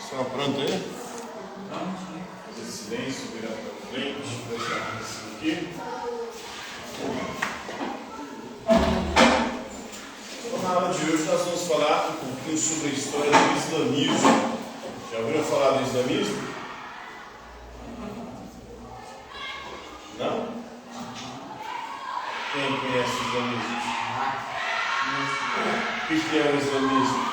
Pessoal, pronto aí? Fazer silêncio, virar para frente, fechar isso aqui. Então, na aula de hoje nós vamos falar um pouquinho sobre a história do islamismo. Já ouviram falar do islamismo? Não? Quem conhece o islamismo? O que é o islamismo?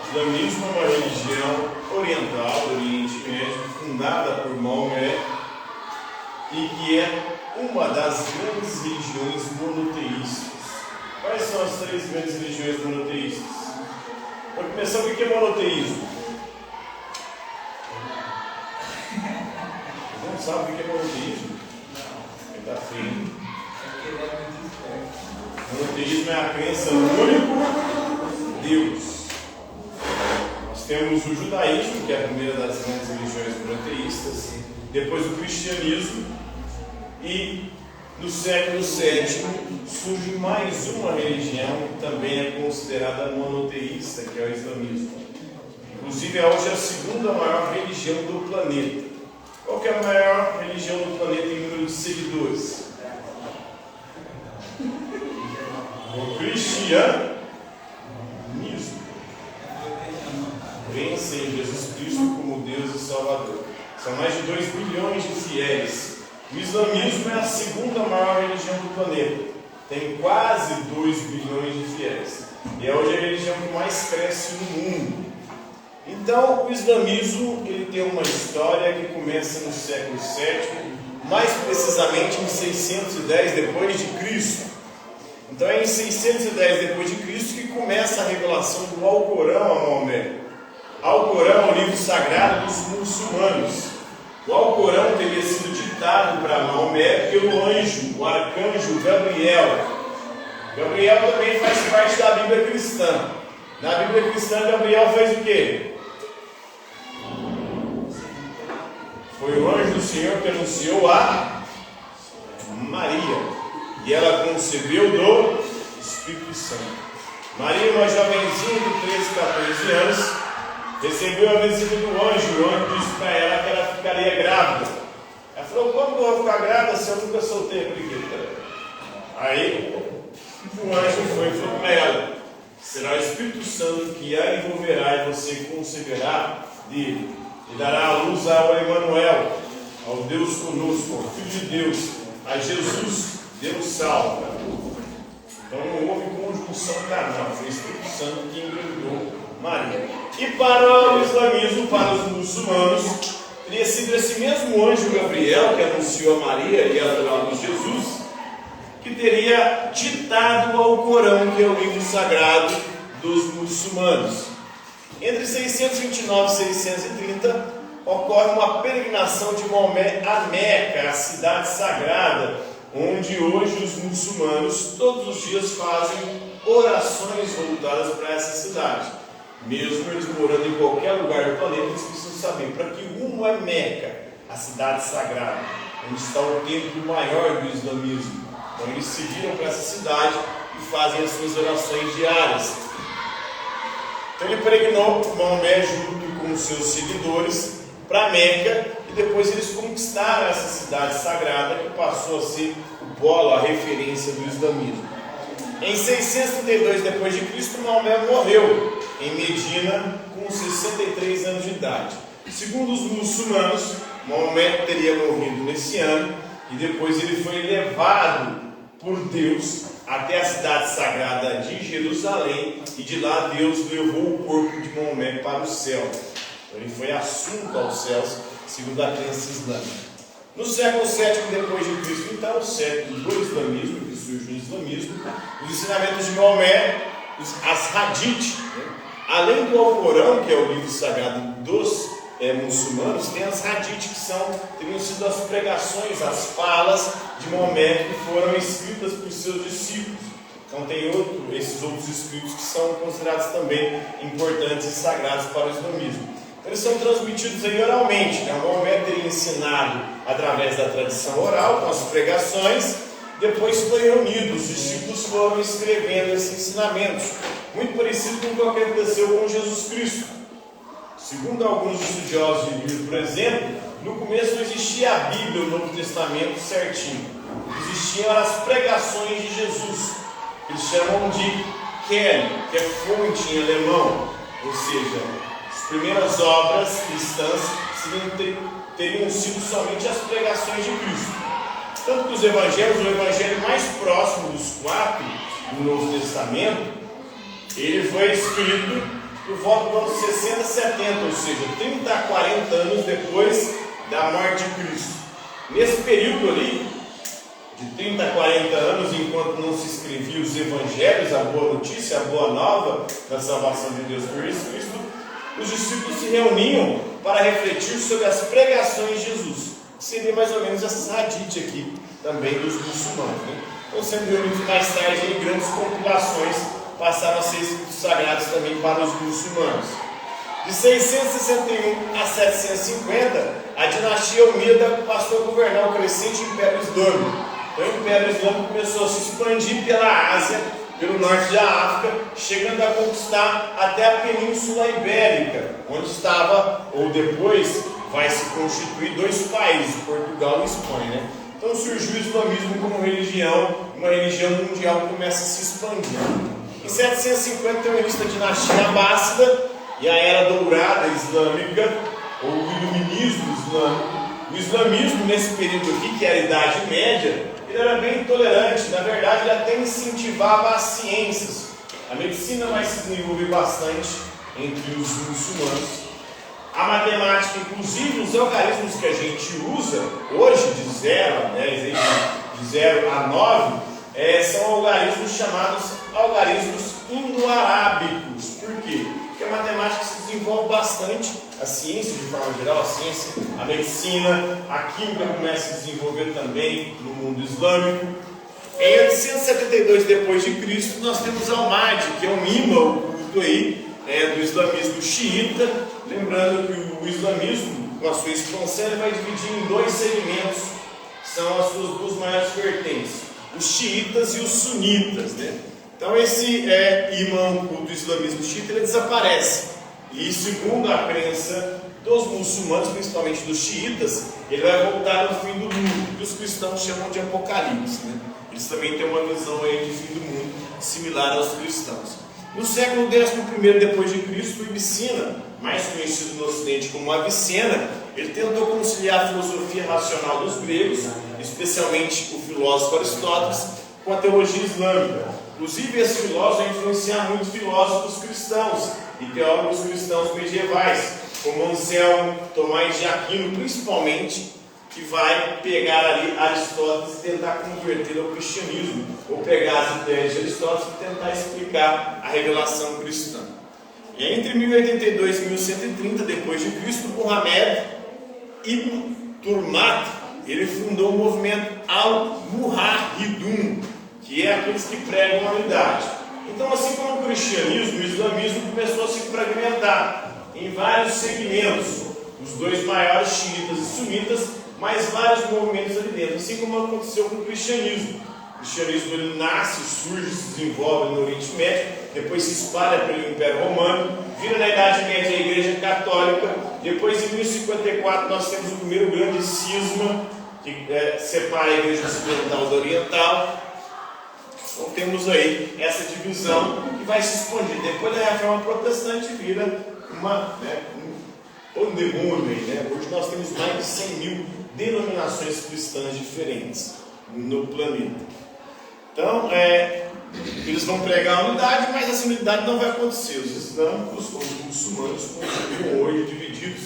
O islamismo é uma religião oriental do Oriente Médio, fundada por Maomé, e que é uma das grandes religiões monoteístas. Quais são as três grandes religiões monoteístas? Para começar, o que é monoteísmo? Você não sabe o que é monoteísmo? Ele está feio. Monoteísmo é a crença no único Deus. Nós temos o judaísmo, que é a primeira das grandes religiões monoteístas, depois o cristianismo, e no século VII surge mais uma religião que também é considerada monoteísta, que é o islamismo. Inclusive, hoje é a segunda maior religião do planeta. Qual que é a maior religião do planeta em número de seguidores? O cristianismo. Crença em Jesus Cristo como Deus e Salvador. São mais de 2 bilhões de fiéis. O islamismo é a segunda maior religião do planeta. Tem quase 2 bilhões de fiéis. E é hoje a religião que mais cresce no mundo. Então, o islamismo ele tem uma história que começa no século VII, mais precisamente em 610 depois de Cristo. Então é em 610 depois de Cristo que começa a revelação do Alcorão a Maomé. Alcorão é o livro sagrado dos muçulmanos. O Alcorão teria sido ditado para Maomé pelo anjo, o arcanjo Gabriel. Gabriel também faz parte da Bíblia cristã. Na Bíblia cristã, Gabriel fez o quê? Foi o anjo do Senhor que anunciou a Maria. E ela concebeu do Espírito Santo. Maria, uma jovenzinha de 13, 14 anos, recebeu a visita do anjo. O anjo disse para ela que ela ficaria grávida. Ela falou: como que eu vou ficar grávida se eu nunca soltei a brigueta? Aí o anjo foi e falou para ela: será o Espírito Santo que a envolverá e você conceberá dele. E dará a luz ao Emanuel, ao Deus conosco, ao Filho de Deus, a Jesus, Deus salva. Então não houve conjunção carnal, foi o Espírito Santo que engravidou Maria. E para o islamismo, para os muçulmanos, teria sido esse mesmo anjo Gabriel que anunciou a Maria e ela deu a luz Jesus, que teria ditado ao Corão, que é o livro sagrado dos muçulmanos. Entre 629 e 630 ocorre uma peregrinação de Maomé a Meca, a cidade sagrada, onde hoje os muçulmanos todos os dias fazem orações voltadas para essa cidade. Mesmo eles morando em qualquer lugar do planeta, eles precisam saber para que rumo é Meca, a cidade sagrada, onde está o templo maior do islamismo. Então eles se viram para essa cidade e fazem as suas orações diárias. Então ele peregrinou Maomé junto com os seus seguidores para Meca, e depois eles conquistaram essa cidade sagrada que passou a ser o polo, a referência do islamismo. Em 632 depois de Cristo, Maomé morreu em Medina com 63 anos de idade. Segundo os muçulmanos, Maomé teria morrido nesse ano e depois ele foi levado por Deus até a cidade sagrada de Jerusalém, e de lá Deus levou o corpo de Maomé para o céu. Então, ele foi assunto aos céus, segundo a crença islâmica. No século VII depois de Cristo, então, o século do islamismo, que surge o islamismo, os ensinamentos de Maomé, as hadith, além do Alcorão, que é o livro sagrado dos muçulmanos, tem as hadith, que teriam sido as pregações, as falas de Maomé, que foram escritas por seus discípulos. Então tem esses outros escritos que são considerados também importantes e sagrados para o islamismo. Então, eles são transmitidos aí oralmente. Maomé teria ensinado através da tradição oral, com as pregações, depois foi reunido, os discípulos foram escrevendo esses ensinamentos, muito parecido com o que aconteceu com Jesus Cristo. Segundo alguns estudiosos de Bíblia, por exemplo, no começo não existia a Bíblia, o Novo Testamento certinho. Existiam as pregações de Jesus. Eles chamam de Quelle, que é fonte em alemão, ou seja, as primeiras obras cristãs teriam sido somente as pregações de Cristo. Tanto que os evangelhos, o evangelho mais próximo dos 4 do Novo Testamento, ele foi escrito por volta dos anos 60, 70, ou seja, 30 a 40 anos depois da morte de Cristo. Nesse período ali, de 30 a 40 anos, enquanto não se escreviam os evangelhos, a boa notícia, a boa nova da salvação de Deus por Cristo, os discípulos se reuniam para refletir sobre as pregações de Jesus. Seria mais ou menos essa hadith aqui, também dos muçulmanos. Né? Então, sendo reunidos mais tarde em grandes compilações, passaram a ser escritos sagrados também para os muçulmanos. De 661 a 750, a dinastia Umida passou a governar o crescente Império Islâmico. Então, o Império Islâmico começou a se expandir pela Ásia, pelo norte da África, chegando a conquistar até a Península Ibérica, onde estava, ou depois, vai se constituir 2 países, Portugal e Espanha. Né? Então surgiu o islamismo como religião, uma religião mundial que começa a se expandir. Em 750 tem o início da dinastia Abássida e a Era Dourada Islâmica, ou o Iluminismo Islâmico. O islamismo, nesse período aqui, que era a Idade Média, ele era bem intolerante, na verdade ele até incentivava as ciências. A medicina vai se desenvolver bastante entre os muçulmanos. A matemática, inclusive os algarismos que a gente usa hoje, de 0 a 10, de 0 a 9, são algarismos chamados algarismos indo-arábicos. Por quê? Porque a matemática se desenvolve bastante, a ciência de forma geral, a ciência, a medicina, a química começa a se desenvolver também no mundo islâmico. Em 872 depois de Cristo, nós temos Al-Mahdi, que é um imã, o culto aí, do islamismo xiita, lembrando que o islamismo, com a sua expansão, ele vai dividir em 2 segmentos, que são as suas 2 maiores vertentes, os xiitas e os sunitas. Né? Então esse imã do islamismo xiita, ele desaparece, e segundo a crença dos muçulmanos, principalmente dos xiitas, ele vai voltar no fim do mundo, que os cristãos chamam de apocalipse. Né? Eles também têm uma visão aí de fim do mundo, similar aos cristãos. No século XI depois de Cristo, Ibn Sina, mais conhecido no Ocidente como Avicena, ele tentou conciliar a filosofia racional dos gregos, especialmente o filósofo Aristóteles, com a teologia islâmica. Inclusive, esse filósofo vai influenciar muitos filósofos cristãos e teólogos cristãos medievais, como Anselmo, Tomás de Aquino, principalmente, que vai pegar ali Aristóteles e tentar convertê-lo ao cristianismo, ou pegar as ideias de Aristóteles e tentar explicar a revelação cristã. E entre 1082 e 1130 depois de Cristo, Muhammad ibn Turmat, ele fundou o movimento Al-Muhahidun, que é aqueles que pregam a unidade. Então, assim como o cristianismo, o islamismo começou a se fragmentar em vários segmentos, os 2 maiores, xiitas e sunitas, mas vários movimentos ali dentro, assim como aconteceu com o cristianismo. O cristianismo ele nasce, surge, se desenvolve no Oriente Médio, depois se espalha pelo Império Romano, vira na Idade Média a Igreja Católica, depois em 1054 nós temos o primeiro grande cisma, que separa a Igreja Ocidental da Oriental. Então temos aí essa divisão que vai se expandir. Depois da Reforma Protestante vira um pandemônio aí, né? Hoje nós temos mais de 100 mil denominações cristãs diferentes no planeta. Então, eles vão pregar a unidade, mas essa unidade não vai acontecer. Os islâmicos, como os muçulmanos, continuam hoje divididos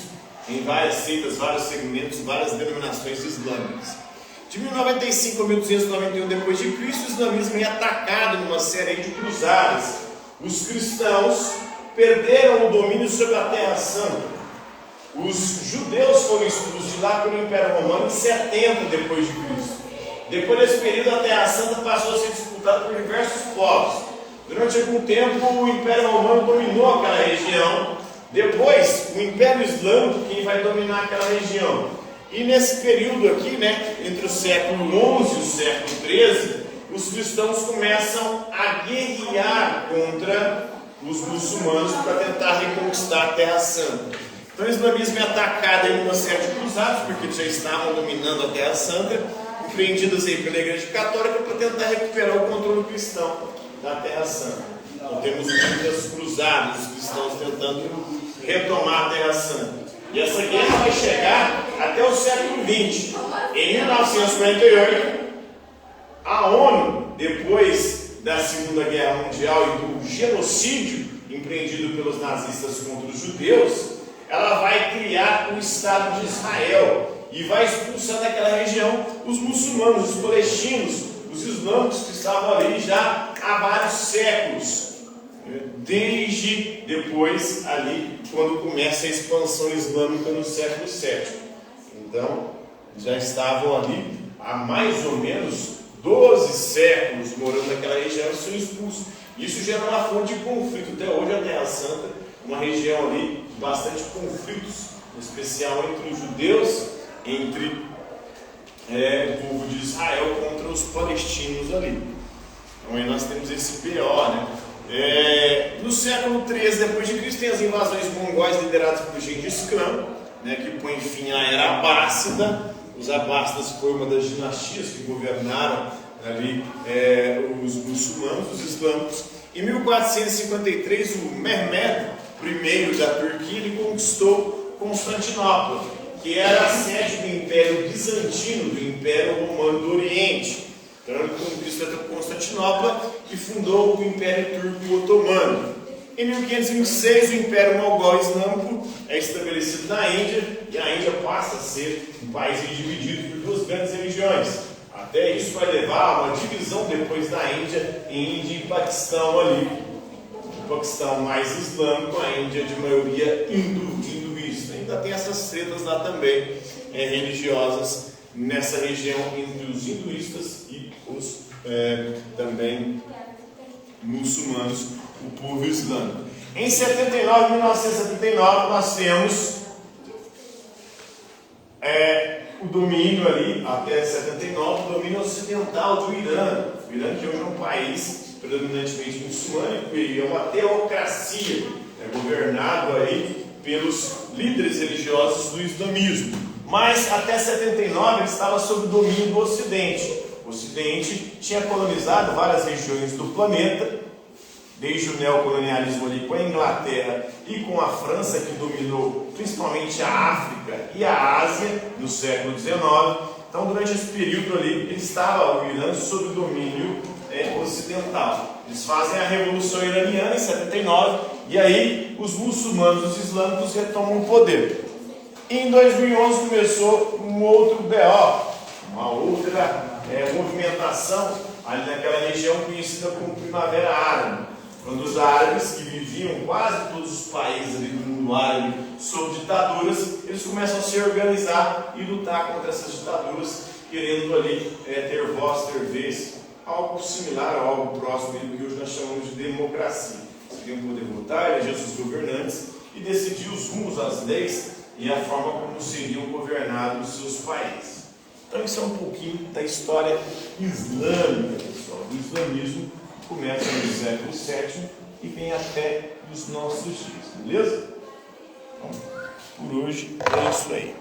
em várias seitas, vários segmentos, várias denominações islâmicas. De 1095 a 1291 depois de Cristo, o islamismo é atacado numa série de cruzadas. Os cristãos perderam o domínio sobre a Terra Santa. Os judeus foram expulsos de lá pelo Império Romano em 70 depois de Cristo. Depois desse período, a Terra Santa passou a ser disputada por diversos povos. Durante algum tempo, o Império Romano dominou aquela região. Depois, o Império Islâmico, quem vai dominar aquela região. E nesse período aqui, né, entre o século XI e o século XIII, os cristãos começam a guerrear contra os muçulmanos para tentar reconquistar a Terra Santa. Então o islamismo é atacado em uma série de cruzadas, porque eles já estavam dominando a Terra Santa, empreendidas aí pela Igreja Católica para tentar recuperar o controle cristão da Terra Santa. Então temos muitas cruzadas, os cristãos tentando retomar a Terra Santa. E essa guerra vai chegar até o século XX. Em 1948, a ONU, depois da Segunda Guerra Mundial e do genocídio empreendido pelos nazistas contra os judeus, ela vai criar o Estado de Israel e vai expulsar daquela região os muçulmanos, os palestinos, os islâmicos que estavam ali já há vários séculos, desde depois ali, quando começa a expansão islâmica no século VII. Então, já estavam ali há mais ou menos 12 séculos morando naquela região e são expulsos. Isso gera uma fonte de conflito. Até hoje a Terra Santa, uma região ali de bastante conflitos, em especial entre os judeus, entre o povo de Israel contra os palestinos ali. Então aí nós temos esse BO, né? No século XIII depois de Cristo tem as invasões mongóis lideradas por Gengis Khan, né, que põe fim à era abássida. Os abássidas foi uma das dinastias que governaram ali os muçulmanos, os islâmicos. Em 1453 o Mehmed I da Turquia ele conquistou Constantinopla, que era a sede do Império Bizantino, do Império Romano do Oriente. Então ele conquistou Constantinopla e fundou o Império Turco Otomano. Em 1526 o Império Mogol Islâmico é estabelecido na Índia e a Índia passa a ser um país dividido por duas grandes religiões. Até isso vai levar a uma divisão depois da Índia em Índia e Paquistão ali. O Paquistão mais islâmico, a Índia de maioria hinduísta. Ainda tem essas tretas lá também religiosas nessa região entre os hinduístas e os também muçulmanos, o povo islâmico. Em 1979, nós temos o domínio ali, até 79, o domínio ocidental do Irã. O Irã que hoje é um país predominantemente muçulmano e é uma teocracia, governado aí pelos líderes religiosos do islamismo. Mas até 79 ele estava sob o domínio do Ocidente. O Ocidente tinha colonizado várias regiões do planeta, desde o neocolonialismo ali com a Inglaterra e com a França, que dominou principalmente a África e a Ásia no século XIX. Então, durante esse período ali, ele estava, o Irã, sob o domínio ocidental. Eles fazem a Revolução Iraniana em 79 e aí os muçulmanos, os islâmicos, retomam o poder. Em 2011 começou um outro BO, uma outra movimentação ali naquela região conhecida como Primavera Árabe, quando os árabes, que viviam quase todos os países ali do mundo árabe sob ditaduras, eles começam a se organizar e lutar contra essas ditaduras, querendo ali ter voz, ter vez, algo similar, algo próximo do que hoje nós chamamos de democracia. Eles queriam poder votar, eleger seus governantes e decidir os rumos, as leis e a forma como seriam governados os seus países. Então isso é um pouquinho da história islâmica, pessoal. O islamismo começa no século VII e vem até os nossos dias, beleza? Então, por hoje é isso aí.